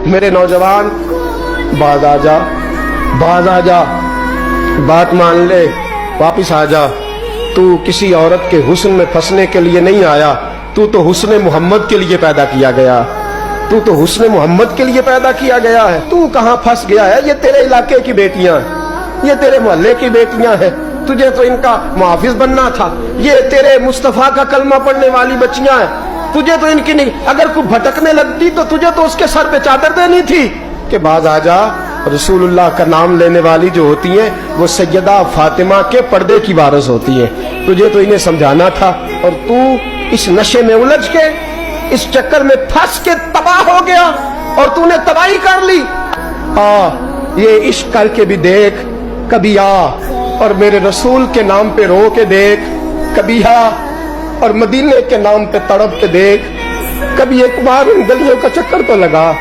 میرے نوجوان باز آ جا، باز آ جا، بات مان لے، واپس آ جا۔ تو کسی عورت کے حسن میں پھنسنے کے لیے نہیں آیا، تو حسن محمد کے لیے پیدا کیا گیا، تو حسن محمد کے لیے پیدا کیا گیا ہے۔ تو کہاں پھنس گیا ہے؟ یہ تیرے علاقے کی بیٹیاں ہیں، یہ تیرے محلے کی بیٹیاں ہیں، تجھے تو ان کا محافظ بننا تھا۔ یہ تیرے مصطفیٰ کا کلمہ پڑھنے والی بچیاں ہیں، تجھے تو ان کی نہیں، اگر کوئی بھٹکنے لگتی تو تجھے تو اس کے سر پہ چادر دینی تھی کہ باز آ جا۔ رسول اللہ کا نام لینے والی جو ہوتی ہیں وہ سیدہ فاطمہ کے پردے کی وارث ہوتی ہیں، تجھے تو انہیں سمجھانا تھا، اور تو اس نشے میں الجھ کے، اس چکر میں پھنس کے تباہ ہو گیا، اور تو نے تباہی کر لی۔ یہ عشق کر کے بھی دیکھ، کبھی آ اور میرے رسول کے نام پہ رو کے دیکھ، کبھی آ اور مدینے کے نام پہ تڑپ کے دیکھ، کبھی ایک بار ان گلیوں کا چکر تو لگا۔